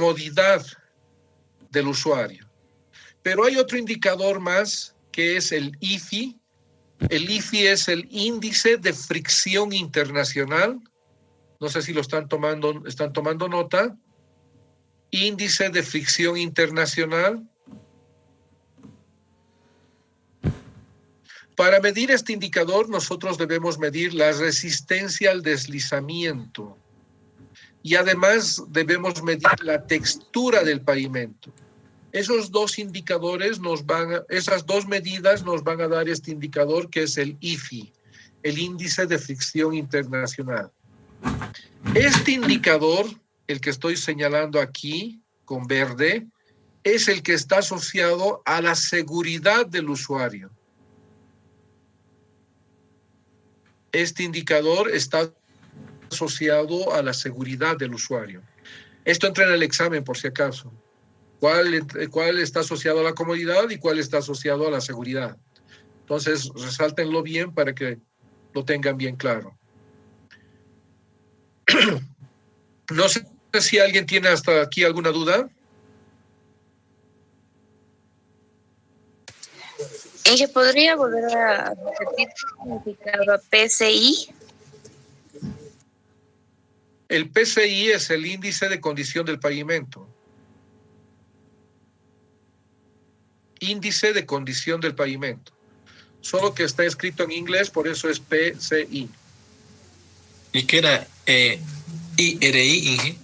comodidad del usuario. Pero hay otro indicador más que es el IFI. El IFI es el índice de fricción internacional. No sé si están tomando nota. Índice de fricción internacional. Para medir este indicador, nosotros debemos medir la resistencia al deslizamiento. Y además debemos medir la textura del pavimento. Esos dos indicadores esas dos medidas nos van a dar este indicador que es el IFI, el índice de fricción internacional. Este indicador, el que estoy señalando aquí con verde, es el que está asociado a la seguridad del usuario. Este indicador está asociado a la seguridad del usuario. Esto entra en el examen por si acaso. ¿Cuál está asociado a la comodidad y cuál está asociado a la seguridad? Entonces, resáltenlo bien para que lo tengan bien claro. No sé si alguien tiene hasta aquí alguna duda. ¿Podría volver a repetir qué significaba PCI? El PCI es el índice de condición del pavimento. Índice de condición del pavimento. Solo que está escrito en inglés, por eso es PCI. ¿Y qué era IRI, Inge?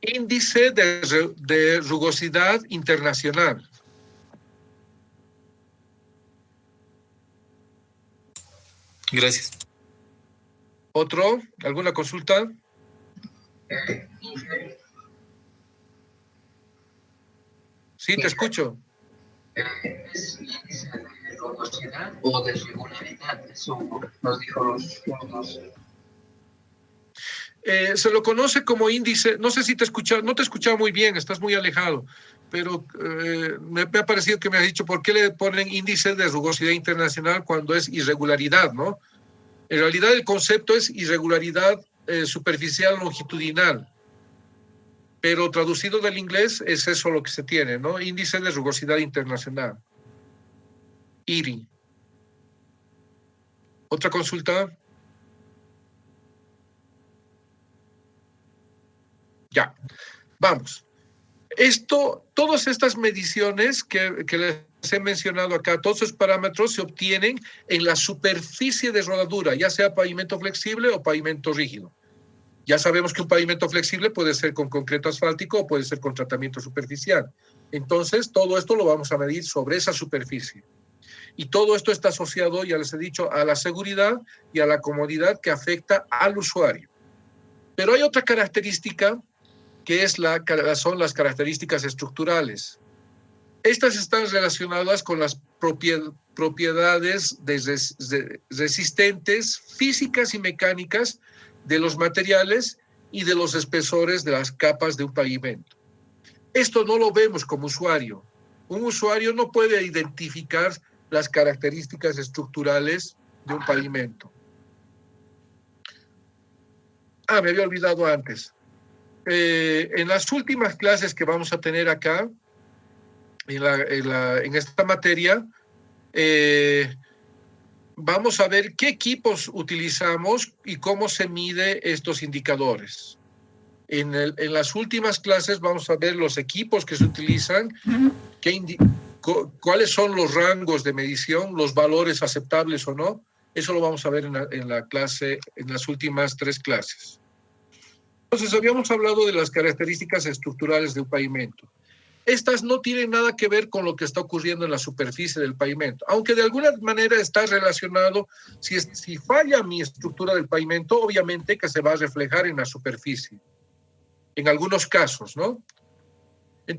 Índice de rugosidad internacional. Gracias. ¿Otro? ¿Alguna consulta? Sí, te escucho. ¿Es índice de rugosidad o de regularidad? Eso nos dijo los puntos. Se lo conoce como índice, no sé si te escucha, no te he escuchado muy bien, estás muy alejado, pero me ha parecido que me has dicho por qué le ponen índice de rugosidad internacional cuando es irregularidad, ¿no? En realidad el concepto es irregularidad superficial longitudinal, pero traducido del inglés es eso lo que se tiene, ¿no? Índice de rugosidad internacional. IRI. ¿Otra consulta? Ya, vamos. Todas estas mediciones que les he mencionado acá, todos esos parámetros se obtienen en la superficie de rodadura, ya sea pavimento flexible o pavimento rígido. Ya sabemos que un pavimento flexible puede ser con concreto asfáltico o puede ser con tratamiento superficial. Entonces, todo esto lo vamos a medir sobre esa superficie. Y todo esto está asociado, ya les he dicho, a la seguridad y a la comodidad que afecta al usuario. Pero hay otra característica que son las características estructurales. Estas están relacionadas con las propiedades resistentes físicas y mecánicas de los materiales y de los espesores de las capas de un pavimento. Esto no lo vemos como usuario. Un usuario no puede identificar las características estructurales de un pavimento. Me había olvidado antes. En las últimas clases que vamos a tener acá, en esta materia, vamos a ver qué equipos utilizamos y cómo se mide estos indicadores. En las últimas clases vamos a ver los equipos que se utilizan, cuáles son los rangos de medición, los valores aceptables o no. Eso lo vamos a ver en las últimas 3 clases. Entonces, habíamos hablado de las características estructurales de un pavimento. Estas no tienen nada que ver con lo que está ocurriendo en la superficie del pavimento, aunque de alguna manera está relacionado. Si falla mi estructura del pavimento, obviamente que se va a reflejar en la superficie, en algunos casos, ¿no?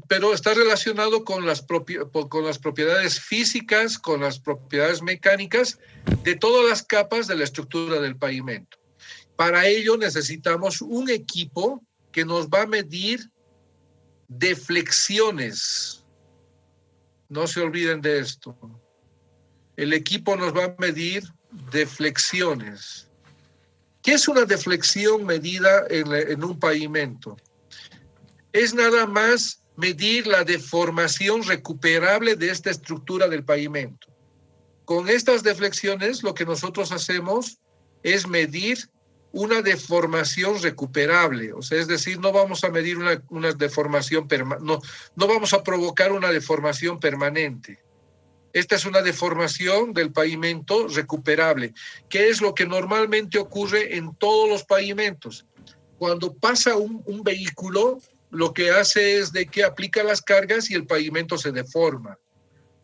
Pero está relacionado con las propiedades físicas, con las propiedades mecánicas de todas las capas de la estructura del pavimento. Para ello necesitamos un equipo que nos va a medir deflexiones. No se olviden de esto. El equipo nos va a medir deflexiones. ¿Qué es una deflexión medida en un pavimento? es nada más medir la deformación recuperable de esta estructura del pavimento. Con estas deflexiones, lo que nosotros hacemos es medir una deformación recuperable, o sea, es decir, no vamos a medir una deformación no vamos a provocar una deformación permanente. Esta es una deformación del pavimento recuperable, que es lo que normalmente ocurre en todos los pavimentos. Cuando pasa un vehículo, lo que hace es de que aplica las cargas y el pavimento se deforma,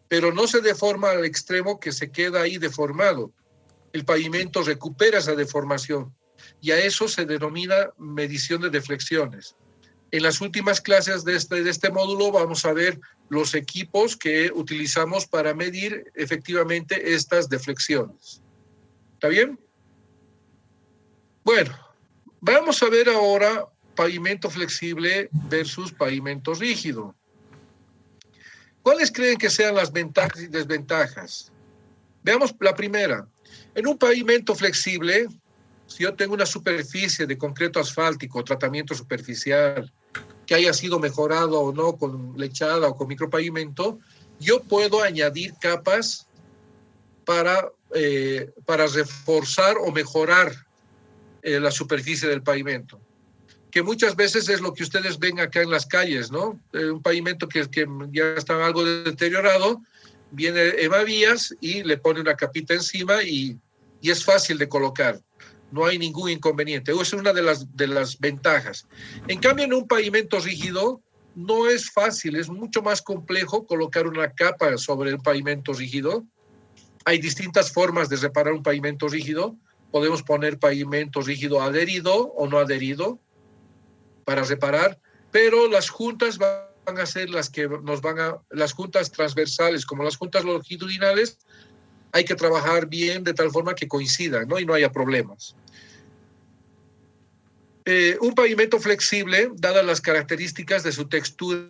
pero no se deforma al extremo que se queda ahí deformado. El pavimento recupera esa deformación y a eso se denomina medición de deflexiones. En las últimas clases de este módulo vamos a ver los equipos que utilizamos para medir efectivamente estas deflexiones. ¿Está bien? Bueno, vamos a ver ahora pavimento flexible versus pavimento rígido. ¿Cuáles creen que sean las ventajas y desventajas? Veamos la primera. En un pavimento flexible, si yo tengo una superficie de concreto asfáltico, tratamiento superficial, que haya sido mejorado o no con lechada o con micropavimento, yo puedo añadir capas para reforzar o mejorar la superficie del pavimento, que muchas veces es lo que ustedes ven acá en las calles, ¿no? Un pavimento que ya está algo deteriorado, viene Evavías y le pone una capita encima y es fácil de colocar. No hay ningún inconveniente. Esa es una de las ventajas. En cambio, en un pavimento rígido no es fácil, es mucho más complejo colocar una capa sobre un pavimento rígido. Hay distintas formas de reparar un pavimento rígido. Podemos poner pavimento rígido adherido o no adherido para reparar, pero las juntas van a ser las juntas transversales, como las juntas longitudinales, hay que trabajar bien de tal forma que coincidan, ¿no? Y no haya problemas. Un pavimento flexible, dadas las características de su textura,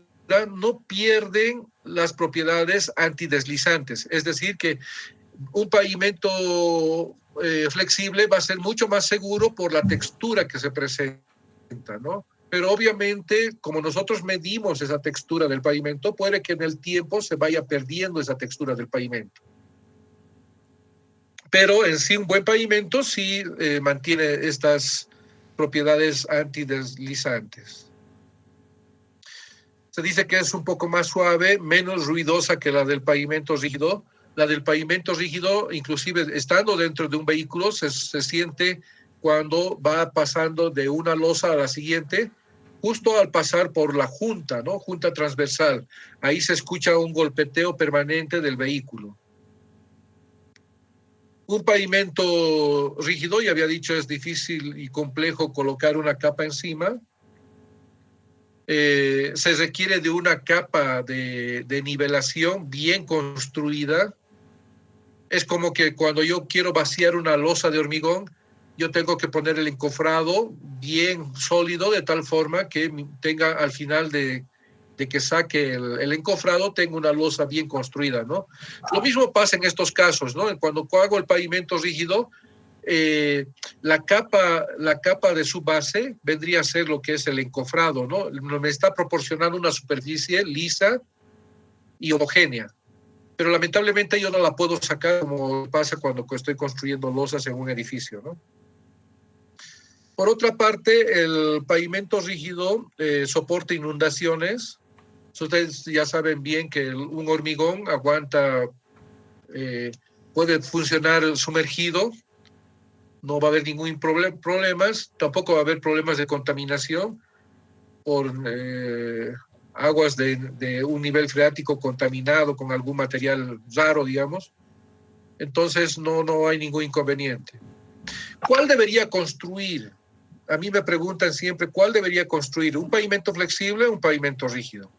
no pierden las propiedades antideslizantes. Es decir, que un pavimento flexible va a ser mucho más seguro por la textura que se presenta, ¿no? Pero obviamente, como nosotros medimos esa textura del pavimento, puede que en el tiempo se vaya perdiendo esa textura del pavimento. Pero en sí un buen pavimento sí mantiene estas propiedades antideslizantes. Se dice que es un poco más suave, menos ruidosa que la del pavimento rígido. La del pavimento rígido, inclusive estando dentro de un vehículo, se siente cuando va pasando de una losa a la siguiente, justo al pasar por la junta, ¿no? Junta transversal. Ahí se escucha un golpeteo permanente del vehículo. Un pavimento rígido, ya había dicho, es difícil y complejo colocar una capa encima. Se requiere de una capa de nivelación bien construida. Es como que cuando yo quiero vaciar una losa de hormigón, yo tengo que poner el encofrado bien sólido de tal forma que tenga al final de que saque el encofrado, tenga una losa bien construida, ¿no? Lo mismo pasa en estos casos, ¿no? Cuando hago el pavimento rígido, la capa de su base vendría a ser lo que es el encofrado, ¿no? Me está proporcionando una superficie lisa y homogénea. Pero lamentablemente yo no la puedo sacar como pasa cuando estoy construyendo losas en un edificio, ¿no? Por otra parte, el pavimento rígido soporta inundaciones. Ustedes ya saben bien que un hormigón aguanta, puede funcionar sumergido, no va a haber ningún problemas, tampoco va a haber problemas de contaminación por aguas de un nivel freático contaminado con algún material raro, digamos. Entonces no hay ningún inconveniente. ¿Cuál debería construir? A mí me preguntan siempre, ¿cuál debería construir? ¿Un pavimento flexible o un pavimento rígido?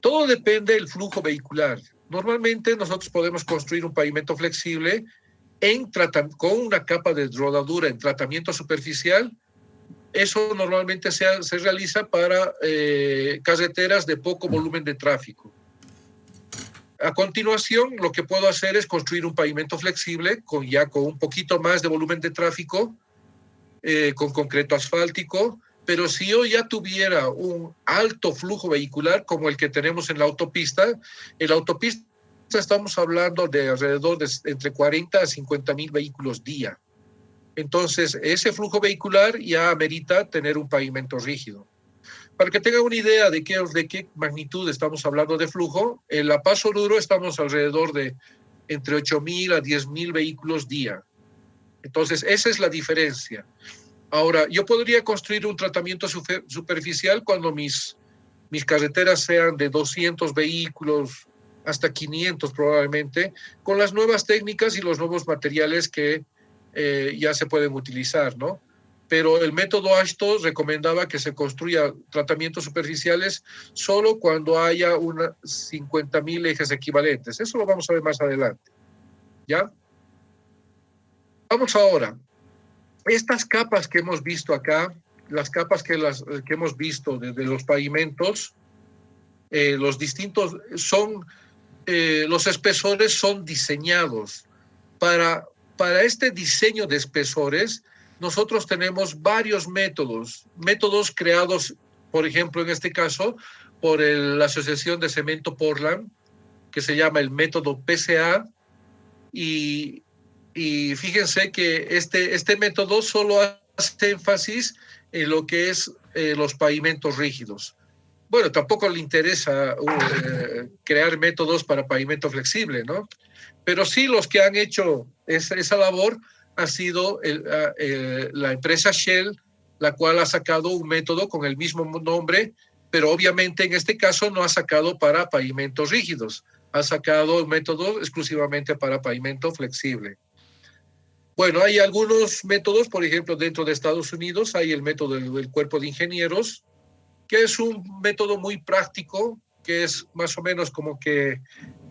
Todo depende del flujo vehicular. Normalmente nosotros podemos construir un pavimento flexible con una capa de rodadura en tratamiento superficial. Eso normalmente se realiza para carreteras de poco volumen de tráfico. A continuación, lo que puedo hacer es construir un pavimento flexible con un poquito más de volumen de tráfico, con concreto asfáltico, Pero si yo ya tuviera un alto flujo vehicular como el que tenemos en la autopista estamos hablando de alrededor de entre 40 a 50 mil vehículos día. Entonces, ese flujo vehicular ya amerita tener un pavimento rígido. Para que tengan una idea de qué magnitud estamos hablando de flujo, en La Paz Oruro estamos alrededor de entre 8.000 a 10.000 vehículos día. Entonces, esa es la diferencia. Ahora, yo podría construir un tratamiento superficial cuando mis carreteras sean de 200 vehículos hasta 500 probablemente, con las nuevas técnicas y los nuevos materiales que ya se pueden utilizar, ¿no? Pero el método AASHTO recomendaba que se construya tratamientos superficiales solo cuando haya 50.000 ejes equivalentes. Eso lo vamos a ver más adelante, ¿ya? Vamos ahora. Estas capas que hemos visto acá, las capas que hemos visto desde los pavimentos, los distintos los espesores son diseñados. Para este diseño de espesores, nosotros tenemos varios métodos creados, por ejemplo, en este caso, por la Asociación de Cemento Portland, que se llama el método PCA, y fíjense que este método solo hace énfasis en lo que es los pavimentos rígidos. Bueno, tampoco le interesa crear métodos para pavimento flexible, ¿no? Pero sí los que han hecho esa labor ha sido la empresa Shell, la cual ha sacado un método con el mismo nombre, pero obviamente en este caso no ha sacado para pavimentos rígidos, ha sacado un método exclusivamente para pavimento flexible. Bueno, hay algunos métodos, por ejemplo, dentro de Estados Unidos hay el método del Cuerpo de Ingenieros, que es un método muy práctico, que es más o menos como que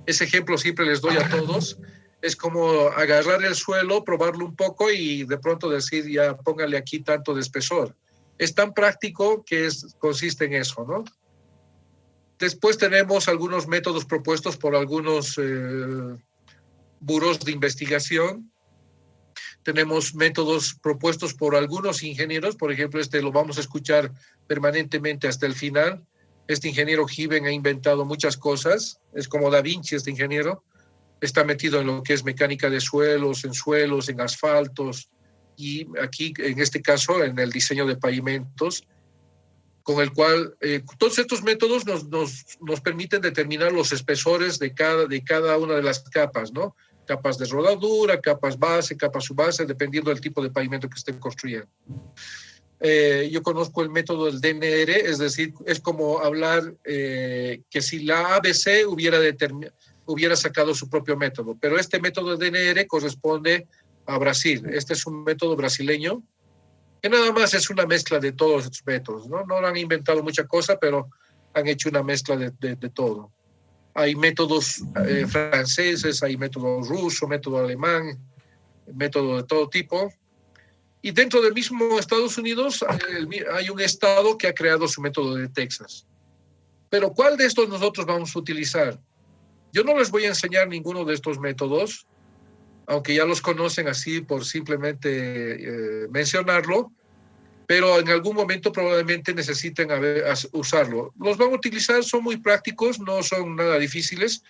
ese ejemplo siempre les doy a todos, es como agarrar el suelo, probarlo un poco y de pronto decir, ya póngale aquí tanto de espesor. Es tan práctico que consiste en eso, ¿no? Después tenemos algunos métodos propuestos por algunos buros de investigación. Tenemos métodos propuestos por algunos ingenieros, por ejemplo, lo vamos a escuchar permanentemente hasta el final. Este ingeniero Given ha inventado muchas cosas, es como Da Vinci este ingeniero, está metido en lo que es mecánica de suelos, en asfaltos, y aquí, en este caso, en el diseño de pavimentos, con el cual todos estos métodos nos permiten determinar los espesores de cada una de las capas, ¿no? Capas de rodadura, capas base, capas subbase, dependiendo del tipo de pavimento que estén construyendo. Yo conozco el método del DNR, es decir, es como hablar que si la ABC hubiera sacado su propio método, pero este método de DNR corresponde a Brasil. Este es un método brasileño, que nada más es una mezcla de todos estos métodos, ¿no? No han inventado mucha cosa, pero han hecho una mezcla de todo. Hay métodos franceses, hay método ruso, método alemán, método de todo tipo. Y dentro del mismo Estados Unidos hay un estado que ha creado su método de Texas. Pero ¿cuál de estos nosotros vamos a utilizar? Yo no les voy a enseñar ninguno de estos métodos, aunque ya los conocen así por simplemente mencionarlo, pero en algún momento probablemente necesiten usarlo. Los van a utilizar, son muy prácticos, no son nada difíciles,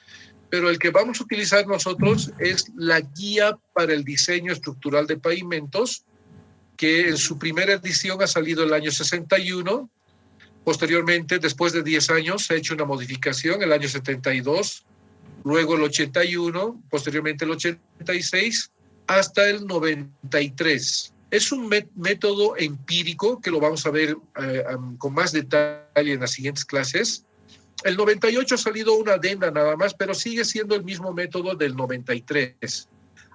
pero el que vamos a utilizar nosotros es la guía para el diseño estructural de pavimentos, que en su primera edición ha salido el año 61. Posteriormente, después de 10 años, se ha hecho una modificación, el año 72, luego el 81, posteriormente el 86, hasta el 93. Es un método empírico que lo vamos a ver con más detalle en las siguientes clases. El 98 ha salido una adenda nada más, pero sigue siendo el mismo método del 93.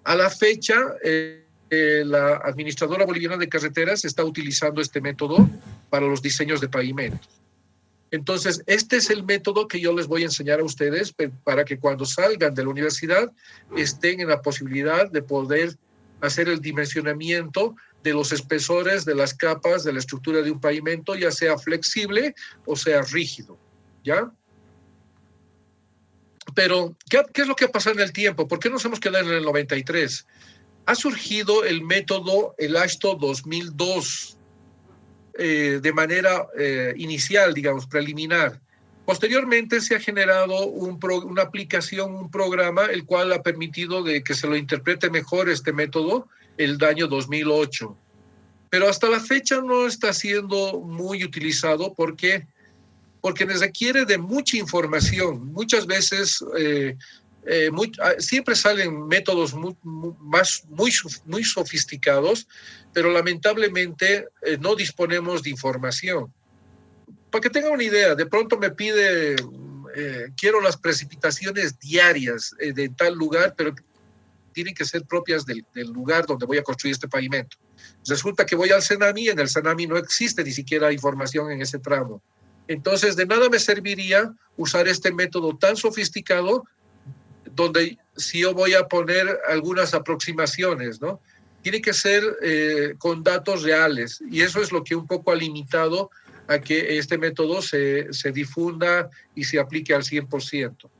A la fecha, la Administradora Boliviana de Carreteras está utilizando este método para los diseños de pavimentos. Entonces, este es el método que yo les voy a enseñar a ustedes para que cuando salgan de la universidad estén en la posibilidad de poder hacer el dimensionamiento de los espesores, de las capas, de la estructura de un pavimento, ya sea flexible o sea rígido, ¿ya? Pero, ¿qué es lo que ha pasado en el tiempo? ¿Por qué nos hemos quedado en el 93? Ha surgido el método, el AASHTO 2002. de manera inicial, digamos, preliminar. Posteriormente se ha generado una aplicación, un programa, el cual ha permitido de que se lo interprete mejor este método el año 2008. Pero hasta la fecha no está siendo muy utilizado porque requiere de mucha información. Muchas veces siempre salen métodos muy sofisticados, pero lamentablemente no disponemos de información. Para que tengan una idea, de pronto me pide, quiero las precipitaciones diarias de tal lugar, pero tienen que ser propias del lugar donde voy a construir este pavimento. Resulta que voy al Senami y en el Senami no existe ni siquiera información en ese tramo. Entonces, de nada me serviría usar este método tan sofisticado donde si yo voy a poner algunas aproximaciones, ¿no? Tiene que ser con datos reales, y eso es lo que un poco ha limitado a que este método se difunda y se aplique al 100%.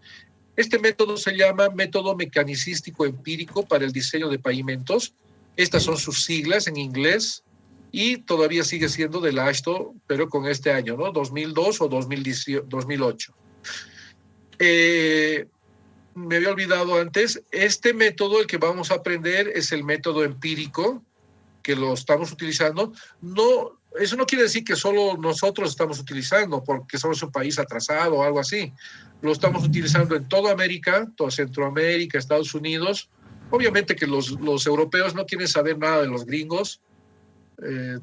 Este método se llama método mecanicístico empírico para el diseño de pavimentos. Estas son sus siglas en inglés y todavía sigue siendo del AASHTO, pero con este año, ¿no? 2002 o 2008. Me había olvidado antes, este método, el que vamos a aprender, es el método empírico, que lo estamos utilizando. No, eso no quiere decir que solo nosotros estamos utilizando, porque somos un país atrasado o algo así. Lo estamos utilizando en toda América, toda Centroamérica, Estados Unidos. Obviamente que los europeos no quieren saber nada de los gringos.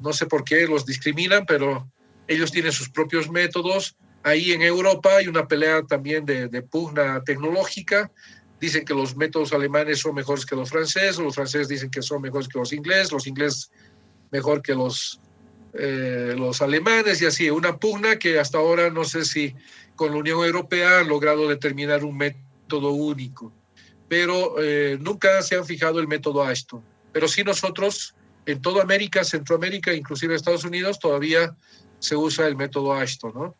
No sé por qué los discriminan, pero ellos tienen sus propios métodos. Ahí en Europa hay una pelea también de pugna tecnológica. Dicen que los métodos alemanes son mejores que los franceses dicen que son mejores que los ingleses mejor que los alemanes, y así, una pugna que hasta ahora no sé si con la Unión Europea han logrado determinar un método único, pero nunca se han fijado el método AASHTO. Pero sí nosotros, en toda América, Centroamérica, inclusive Estados Unidos, todavía se usa el método AASHTO, ¿no?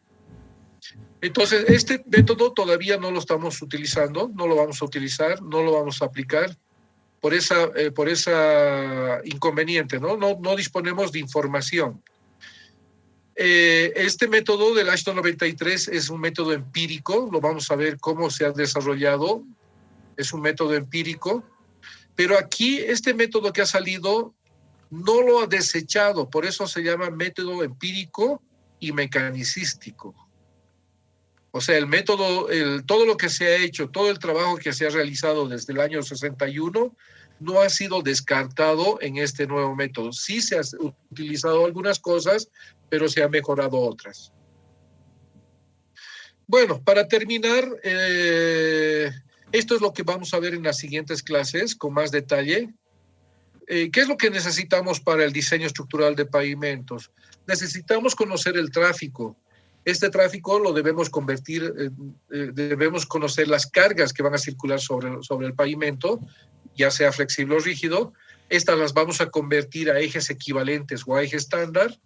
Entonces, este método todavía no lo estamos utilizando, no lo vamos a utilizar, no lo vamos a aplicar por esa inconveniente, ¿no? No disponemos de información. Este método del AASHTO 93 es un método empírico, lo vamos a ver cómo se ha desarrollado, es un método empírico, pero aquí este método que ha salido no lo ha desechado, por eso se llama método empírico y mecanicístico. O sea, el método, todo lo que se ha hecho, todo el trabajo que se ha realizado desde el año 61 no ha sido descartado en este nuevo método. Sí se han utilizado algunas cosas, pero se han mejorado otras. Bueno, para terminar, esto es lo que vamos a ver en las siguientes clases con más detalle. ¿Qué es lo que necesitamos para el diseño estructural de pavimentos? Necesitamos conocer el tráfico. Este tráfico lo debemos convertir, debemos conocer las cargas que van a circular sobre el pavimento, ya sea flexible o rígido. Estas las vamos a convertir a ejes equivalentes o a eje estándar.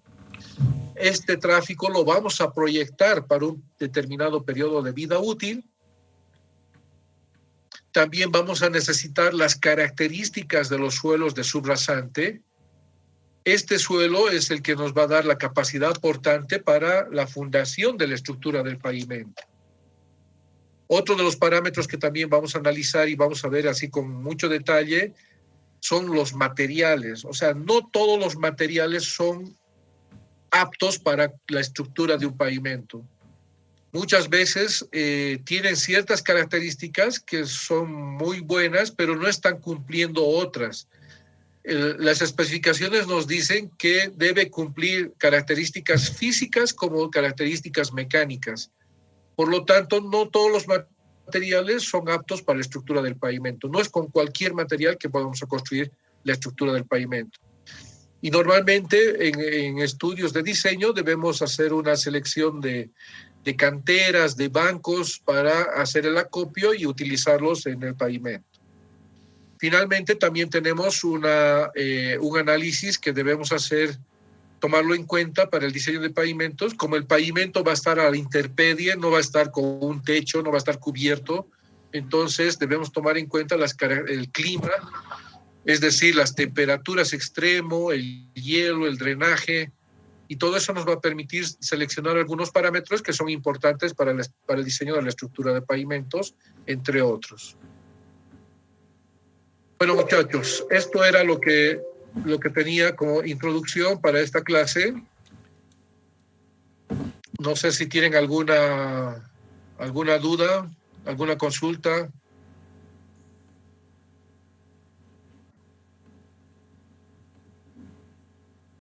Este tráfico lo vamos a proyectar para un determinado periodo de vida útil. También vamos a necesitar las características de los suelos de subrasante. Este suelo es el que nos va a dar la capacidad portante para la fundación de la estructura del pavimento. Otro de los parámetros que también vamos a analizar y vamos a ver así con mucho detalle son los materiales. O sea, no todos los materiales son aptos para la estructura de un pavimento. Muchas veces tienen ciertas características que son muy buenas, pero no están cumpliendo otras. Las especificaciones nos dicen que debe cumplir características físicas como características mecánicas. Por lo tanto, no todos los materiales son aptos para la estructura del pavimento. No es con cualquier material que podamos construir la estructura del pavimento. Y normalmente en estudios de diseño debemos hacer una selección de canteras, de bancos para hacer el acopio y utilizarlos en el pavimento. Finalmente, también tenemos un análisis que debemos hacer, tomarlo en cuenta para el diseño de pavimentos. Como el pavimento va a estar a la intemperie, no va a estar con un techo, no va a estar cubierto, entonces debemos tomar en cuenta el clima, es decir, las temperaturas extremo, el hielo, el drenaje y todo eso nos va a permitir seleccionar algunos parámetros que son importantes para el diseño de la estructura de pavimentos, entre otros. Bueno, muchachos, esto era lo que tenía como introducción para esta clase. No sé si tienen alguna duda, alguna consulta.